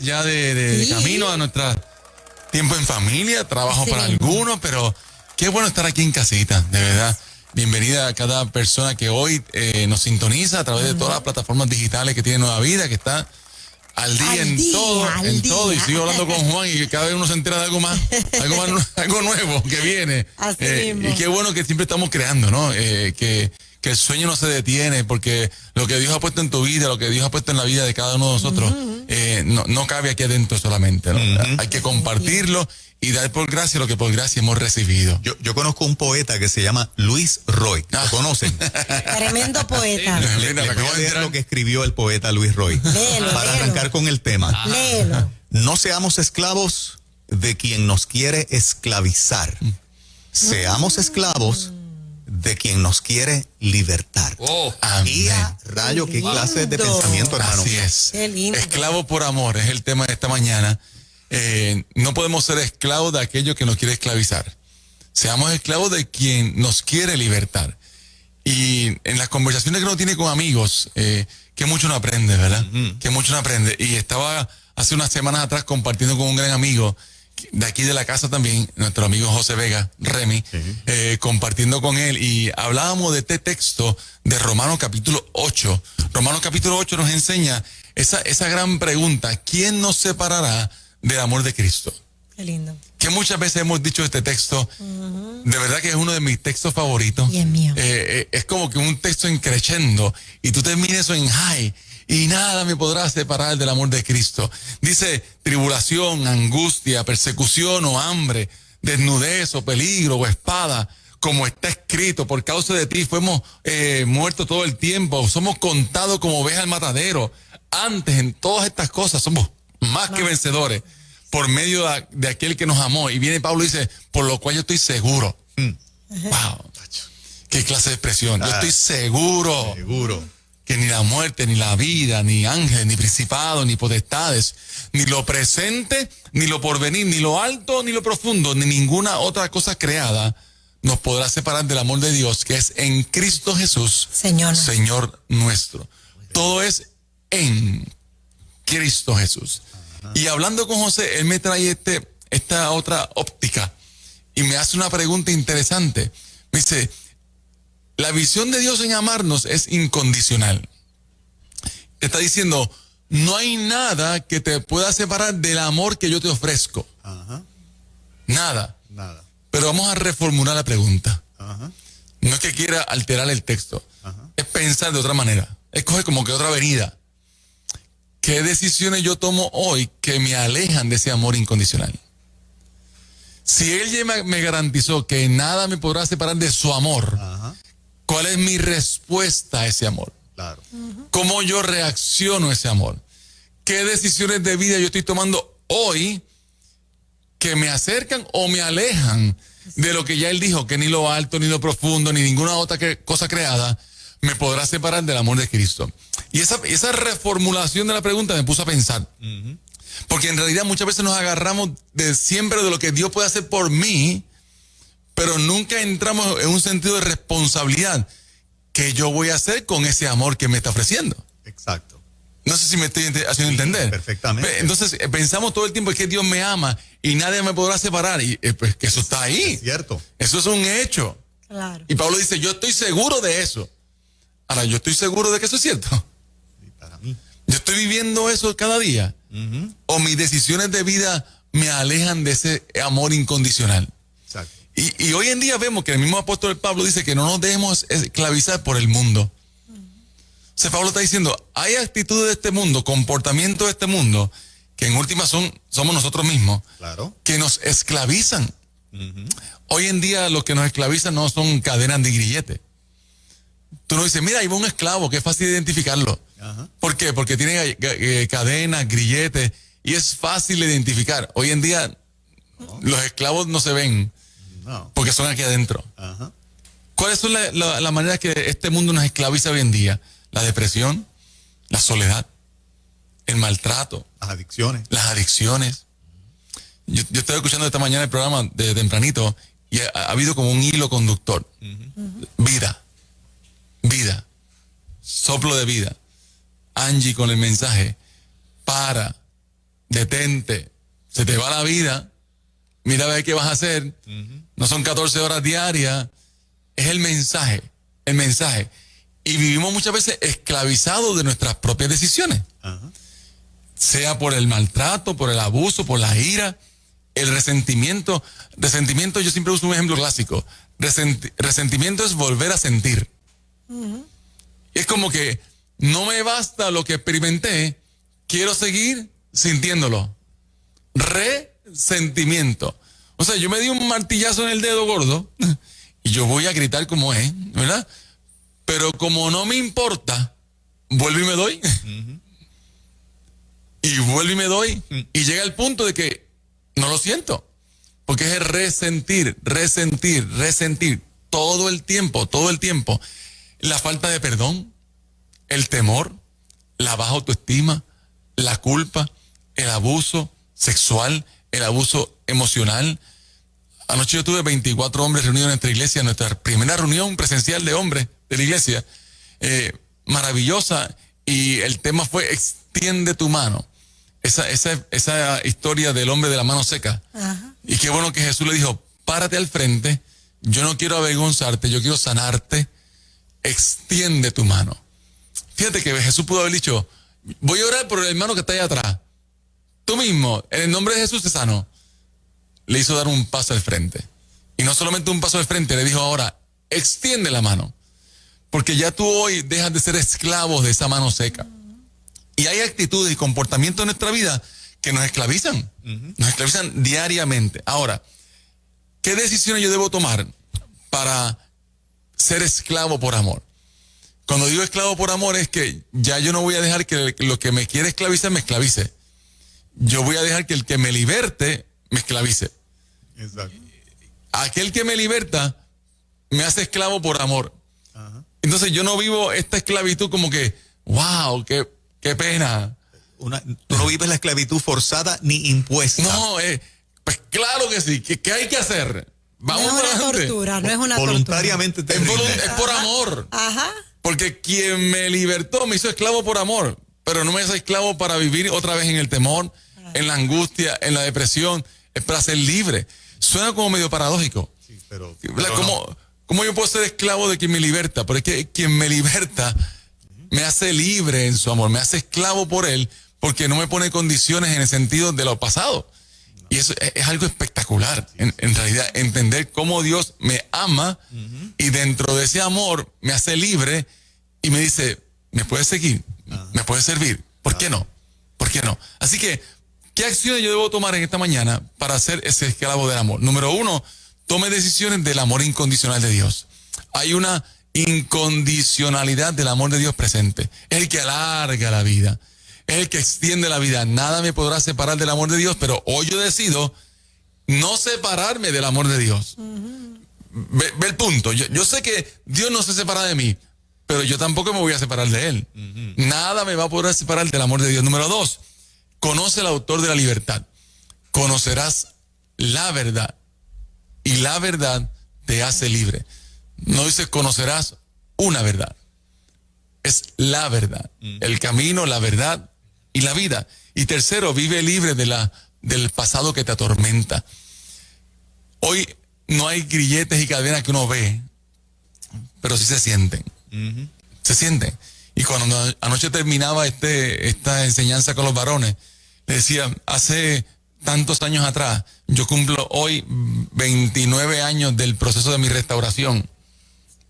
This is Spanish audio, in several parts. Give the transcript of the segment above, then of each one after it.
ya de camino a nuestro tiempo en familia, trabajo para algunos, pero qué bueno estar aquí en casita, de verdad. Bienvenida a cada persona que hoy nos sintoniza a través de todas las plataformas digitales que tiene Nueva Vida, que está al día en todo. Y sigo hablando con Juan y cada vez uno se entera de algo nuevo que viene. Y qué bueno que siempre estamos creando, ¿no? Que el sueño no se detiene, porque lo que Dios ha puesto en tu vida, lo que Dios ha puesto en la vida de cada uno de nosotros, no cabe aquí adentro solamente, ¿no? Hay que compartirlo y dar por gracia lo que por gracia hemos recibido. Yo conozco un poeta que se llama Luis Roy. ¿Lo conocen? Tremendo poeta. Le voy a leer lo que escribió el poeta Luis Roy. Para arrancar con el tema. Léelo. No seamos esclavos de quien nos quiere esclavizar. Seamos esclavos de quien nos quiere libertar. Y a rayo, qué clase de pensamiento, hermano. Así es. Qué lindo. Esclavo por amor es el tema de esta mañana. No podemos ser esclavos de aquello que nos quiere esclavizar. Seamos esclavos de quien nos quiere libertar. Y en las conversaciones que uno tiene con amigos, que mucho uno aprende, ¿verdad? Que mucho uno aprende. Y estaba hace unas semanas atrás compartiendo con un gran amigo de aquí de la casa también, nuestro amigo José Vega, Remy, compartiendo con él, y hablábamos de este texto de Romanos capítulo 8. Romanos capítulo 8 nos enseña esa gran pregunta: ¿quién nos separará del amor de Cristo? Qué lindo. Que muchas veces hemos dicho este texto, de verdad que es uno de mis textos favoritos. Y es mío. Es como que un texto en crescendo, y tú terminas eso en high, y nada me podrá separar del amor de Cristo. Dice: tribulación, angustia, persecución o hambre, desnudez o peligro o espada, como está escrito, por causa de ti fuimos muertos todo el tiempo, somos contados como ovejas al matadero. Antes, en todas estas cosas, somos más que vencedores por medio de aquel que nos amó. Y viene Pablo y dice: por lo cual yo estoy seguro. Wow, qué clase de expresión. Yo estoy seguro que ni la muerte, ni la vida, ni ángeles, ni principados, ni potestades, ni lo presente, ni lo porvenir, ni lo alto, ni lo profundo, ni ninguna otra cosa creada nos podrá separar del amor de Dios, que es en Cristo Jesús, Señor nuestro. Todo es en Cristo Jesús. Y hablando con José, él me trae esta otra óptica y me hace una pregunta interesante. Me dice: la visión de Dios en amarnos es incondicional. Te está diciendo: no hay nada que te pueda separar del amor que yo te ofrezco. Nada. Pero vamos a reformular la pregunta. No es que quiera alterar el texto. Es pensar de otra manera. Es coger como que otra avenida. ¿Qué decisiones yo tomo hoy que me alejan de ese amor incondicional? Si Él ya me garantizó que nada me podrá separar de su amor, ¿cuál es mi respuesta a ese amor? Claro. ¿Cómo yo reacciono a ese amor? ¿Qué decisiones de vida yo estoy tomando hoy que me acercan o me alejan de lo que ya Él dijo, que ni lo alto, ni lo profundo, ni ninguna otra cosa creada me podrá separar del amor de Cristo? Y esa reformulación de la pregunta me puso a pensar. Porque en realidad muchas veces nos agarramos siempre de lo que Dios puede hacer por mí, pero nunca entramos en un sentido de responsabilidad. ¿Qué yo voy a hacer con ese amor que me está ofreciendo? Exacto. No sé si me estoy haciendo entender. Perfectamente. Entonces pensamos todo el tiempo que Dios me ama y nadie me podrá separar. Y pues que eso está ahí. Es cierto. Eso es un hecho. Claro. Y Pablo dice: yo estoy seguro de eso. Ahora, ¿yo estoy seguro de que eso es cierto? Y para mí. ¿Yo estoy viviendo eso cada día? ¿O mis decisiones de vida me alejan de ese amor incondicional? Exacto. Y hoy en día vemos que el mismo apóstol Pablo dice que no nos dejemos esclavizar por el mundo. O sea, Pablo está diciendo: hay actitudes de este mundo, comportamientos de este mundo, que en última somos nosotros mismos, Claro. que nos esclavizan. Hoy en día lo que nos esclavizan no son cadenas de grillete. Tú no dices: mira, ahí va un esclavo, que es fácil identificarlo. ¿Por qué? Porque tiene cadenas, grilletes, y es fácil de identificar. Hoy en día los esclavos no se ven, porque son aquí adentro. ¿Cuáles son las maneras que este mundo nos esclaviza hoy en día? La depresión, la soledad, el maltrato, las adicciones. Yo estaba escuchando esta mañana el programa de tempranito y ha habido como un hilo conductor. Vida, soplo de vida. Angie con el mensaje: para, detente, se te va la vida, mira a ver qué vas a hacer, no son 14 horas diarias, es el mensaje. Y vivimos muchas veces esclavizados de nuestras propias decisiones. Ajá. Sea por el maltrato, por el abuso, por la ira, el resentimiento. Resentimiento, yo siempre uso un ejemplo clásico. Resentimiento es volver a sentir. Es como que no me basta lo que experimenté, quiero seguir sintiéndolo. Resentimiento. O sea, yo me di un martillazo en el dedo gordo y yo voy a gritar como es, ¿verdad? Pero como no me importa, vuelvo y me doy. Y vuelvo y me doy. Y llega el punto de que no lo siento. Porque es el resentir todo el tiempo. La falta de perdón, el temor, la baja autoestima, la culpa, el abuso sexual, el abuso emocional. Anoche yo tuve 24 hombres reunidos en nuestra iglesia, nuestra primera reunión presencial de hombres de la iglesia, maravillosa, y el tema fue extiende tu mano. Esa historia del hombre de la mano seca. Ajá. Y qué bueno que Jesús le dijo, párate al frente, yo no quiero avergonzarte, yo quiero sanarte, extiende tu mano. Fíjate que Jesús pudo haber dicho, voy a orar por el hermano que está ahí atrás. Tú mismo, en el nombre de Jesús te sano. Le hizo dar un paso al frente. Y no solamente un paso al frente, le dijo ahora, extiende la mano. Porque ya tú hoy dejas de ser esclavos de esa mano seca. Y hay actitudes y comportamientos en nuestra vida que nos esclavizan. Nos esclavizan diariamente. Ahora, ¿qué decisiones yo debo tomar para ser esclavo por amor? Cuando digo esclavo por amor es que ya yo no voy a dejar que lo que me quiere esclavizar me esclavice. Yo voy a dejar que el que me liberte me esclavice. Exacto. Aquel que me liberta me hace esclavo por amor. Ajá. Entonces yo no vivo esta esclavitud como que, wow, qué pena. Tú no vives la esclavitud forzada ni impuesta. No, pues claro que sí. ¿Qué hay que hacer? Vamos no es una tortura, no es una voluntariamente tortura. Es por amor. Ajá. Porque quien me libertó me hizo esclavo por amor, pero no me hizo esclavo para vivir otra vez en el temor, en la angustia, en la depresión. Es para ser libre. Suena como medio paradójico. Sí, pero ¿Cómo yo puedo ser esclavo de quien me liberta? Pero es que quien me liberta me hace libre en su amor, me hace esclavo por él, porque no me pone condiciones en el sentido de lo pasado. Y eso es algo espectacular, en realidad, entender cómo Dios me ama y dentro de ese amor me hace libre y me dice, ¿me puedes seguir? ¿Me puedes servir? ¿Por qué no? ¿Por qué no? Así que, ¿qué acciones yo debo tomar en esta mañana para ser ese esclavo del amor? Número 1, tome decisiones del amor incondicional de Dios. Hay una incondicionalidad del amor de Dios presente. Es el que alarga la vida. Es el que extiende la vida. Nada me podrá separar del amor de Dios, pero hoy yo decido no separarme del amor de Dios. Ve el punto. Yo sé que Dios no se separa de mí, pero yo tampoco me voy a separar de Él. Nada me va a poder separar del amor de Dios. Número 2, conoce al autor de la libertad. Conocerás la verdad y la verdad te hace libre. No dice conocerás una verdad. Es la verdad. El camino, la verdad y la vida. Y tercero, vive libre del pasado que te atormenta. Hoy no hay grilletes y cadenas que uno ve, pero sí se sienten. Se sienten. Y cuando anoche terminaba esta enseñanza con los varones, le decía, hace tantos años atrás, yo cumplo hoy 29 años del proceso de mi restauración,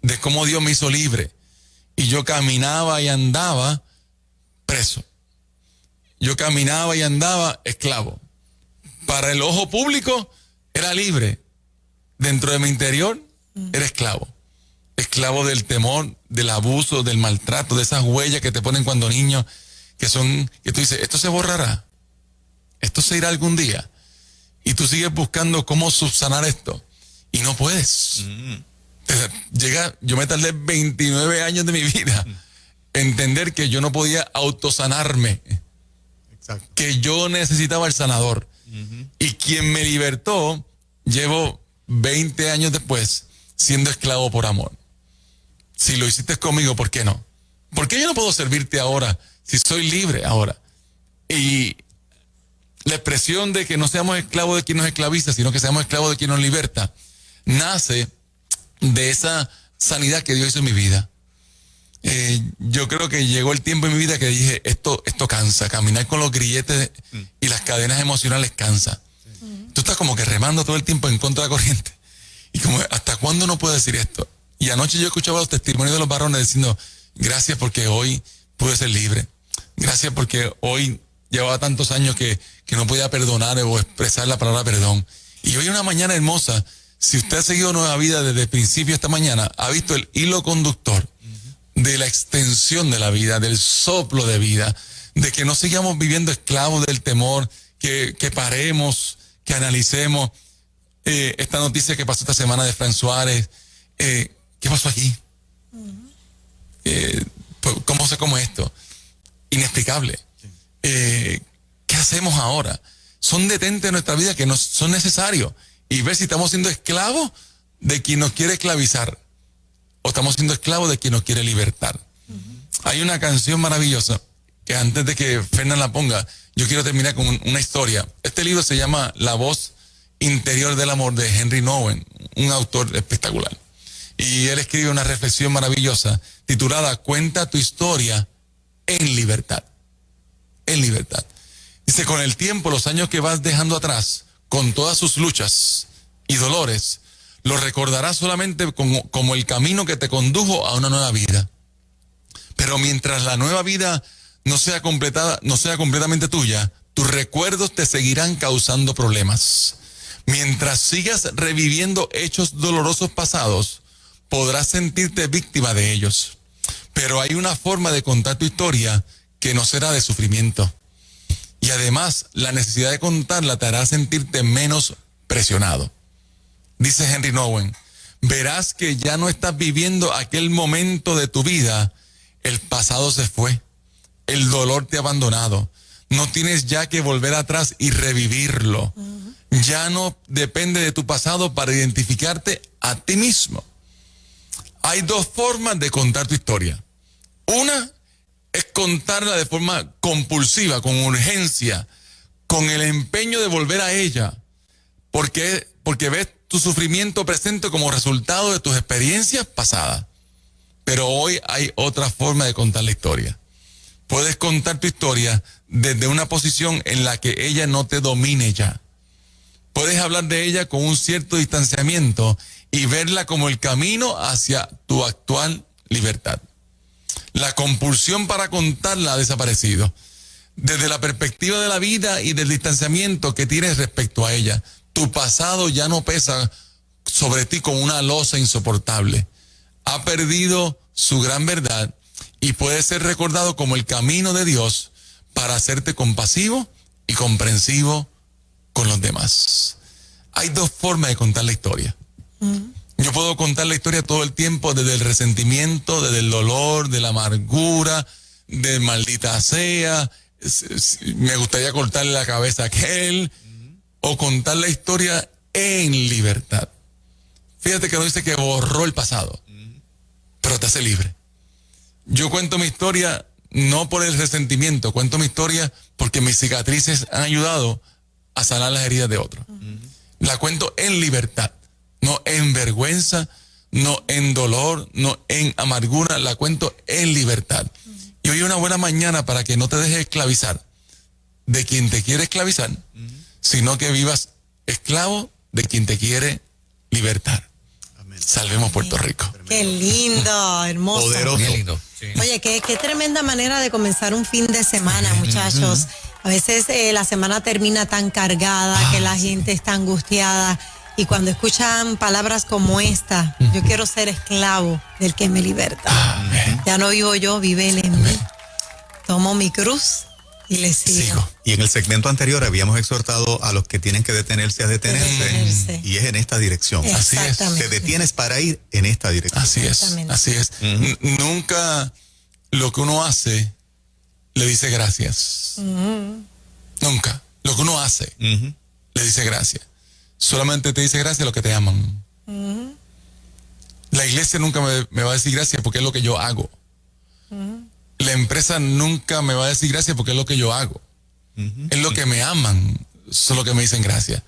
de cómo Dios me hizo libre. Y yo caminaba y andaba preso. Yo caminaba y andaba esclavo. Para el ojo público era libre. Dentro de mi interior era esclavo. Esclavo del temor, del abuso, del maltrato, de esas huellas que te ponen cuando niño, que tú dices, esto se borrará. Esto se irá algún día. Y tú sigues buscando cómo subsanar esto. Y no puedes. Yo me tardé 29 años de mi vida entender que yo no podía autosanarme. Exacto. Que yo necesitaba el sanador. Y quien me libertó, llevo 20 años después siendo esclavo por amor. Si lo hiciste conmigo, ¿por qué no? ¿Por qué yo no puedo servirte ahora si soy libre ahora? Y la expresión de que no seamos esclavos de quien nos esclaviza, sino que seamos esclavos de quien nos liberta, nace de esa sanidad que Dios hizo en mi vida. Yo creo que llegó el tiempo en mi vida que dije, esto cansa, caminar con los grilletes y las cadenas emocionales cansa. Tú estás como que remando todo el tiempo en contra de la corriente. Y como, ¿hasta cuándo no puedo decir esto? Y anoche yo escuchaba los testimonios de los varones diciendo, gracias porque hoy pude ser libre. Gracias porque hoy llevaba tantos años que no podía perdonar o expresar la palabra perdón. Y hoy una mañana hermosa, si usted ha seguido Nueva Vida desde el principio esta mañana, ha visto el hilo conductor de la extensión de la vida, del soplo de vida, de que no sigamos viviendo esclavos del temor, que paremos, que analicemos esta noticia que pasó esta semana de Fran Suárez. ¿Qué pasó aquí? ¿Cómo se come esto? Inexplicable. ¿Qué hacemos ahora? Son detentes de nuestra vida que son necesarios y ver si estamos siendo esclavos de quien nos quiere esclavizar o estamos siendo esclavos de quien nos quiere libertar. Hay una canción maravillosa que antes de que Fernan la ponga, yo quiero terminar con una historia. Este libro se llama La voz interior del amor, de Henry Nouwen, un autor espectacular. Y él escribe una reflexión maravillosa titulada Cuenta tu historia en libertad. En libertad. Dice, con el tiempo, los años que vas dejando atrás, con todas sus luchas y dolores, lo recordarás solamente como el camino que te condujo a una nueva vida. Pero mientras la nueva vida no sea completamente tuya, tus recuerdos te seguirán causando problemas. Mientras sigas reviviendo hechos dolorosos pasados, podrás sentirte víctima de ellos. Pero hay una forma de contar tu historia que no será de sufrimiento. Y además, la necesidad de contarla te hará sentirte menos presionado. Dice Henry Nouwen, verás que ya no estás viviendo aquel momento de tu vida. El pasado se fue. El dolor te ha abandonado. No tienes ya que volver atrás y revivirlo. Ya no depende de tu pasado para identificarte a ti mismo. Hay dos formas de contar tu historia. Una es contarla de forma compulsiva, con urgencia, con el empeño de volver a ella, porque ves tu sufrimiento presente como resultado de tus experiencias pasadas. Pero hoy hay otra forma de contar la historia. Puedes contar tu historia desde una posición en la que ella no te domine ya. Puedes hablar de ella con un cierto distanciamiento y verla como el camino hacia tu actual libertad. La compulsión para contarla ha desaparecido. Desde la perspectiva de la vida y del distanciamiento que tienes respecto a ella, tu pasado ya no pesa sobre ti como una losa insoportable. Ha perdido su gran verdad y puede ser recordado como el camino de Dios para hacerte compasivo y comprensivo con los demás. Hay dos formas de contar la historia. Yo puedo contar la historia todo el tiempo desde el resentimiento, desde el dolor, de la amargura, de maldita sea, me gustaría cortarle la cabeza a aquel, o contar la historia en libertad. Fíjate que no dice que borró el pasado, pero te hace libre. Yo cuento mi historia no por el resentimiento, cuento mi historia porque mis cicatrices han ayudado a sanar las heridas de otros. La cuento en libertad, no en vergüenza, no en dolor, no en amargura, la cuento en libertad. Y hoy es una buena mañana para que no te dejes esclavizar de quien te quiere esclavizar, sino que vivas esclavo de quien te quiere libertar. Amén. Salvemos Puerto Rico. Qué lindo, hermoso. Poderoso. Qué lindo. Sí. Oye, qué tremenda manera de comenzar un fin de semana, muchachos. A veces la semana termina tan cargada que la gente está angustiada. Y cuando escuchan palabras como esta, yo quiero ser esclavo del que me liberta. Amén. Ya no vivo yo, vive él en mí. Tomo mi cruz y le sigo. Y en el segmento anterior habíamos exhortado a los que tienen que detenerse a detenerse. Y es en esta dirección. Así es. Te detienes para ir en esta dirección. Así es, Exactamente. así es. Nunca lo que uno hace le dice gracias. Nunca. Lo que uno hace le dice gracias. Solamente te dice gracias a los que te aman. La iglesia nunca me va a decir gracias porque es lo que yo hago. La empresa nunca me va a decir gracias porque es lo que yo hago. Es lo que me aman, son lo que me dicen gracias.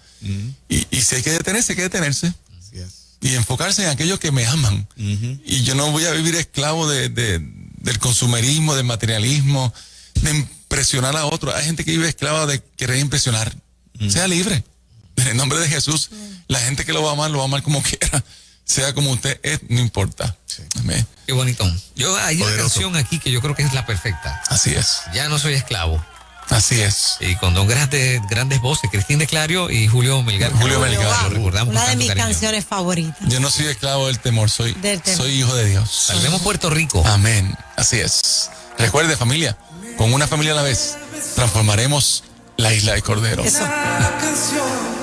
Y si hay que detenerse, hay que detenerse. Así es. Y enfocarse en aquellos que me aman. Y yo no voy a vivir esclavo del consumerismo, del materialismo, de impresionar a otros. Hay gente que vive esclava de querer impresionar. Sea libre. En el nombre de Jesús, la gente que lo va a amar como quiera. Sea como usted es, no importa. Sí. Amén. Qué bonito. Hay una canción aquí que yo creo que es la perfecta. Así es. Ya no soy esclavo. Así es. Y con dos grandes voces, Cristín de Clario y Julio Melgar. Julio Melgar. Lo recordamos Una con de tanto mis cariño. canciones favoritas. Yo no soy esclavo del temor, soy hijo de Dios. Salvemos Puerto Rico. Amén. Así es. Recuerde, familia, con una familia a la vez, transformaremos la isla de Cordero. Eso. Canción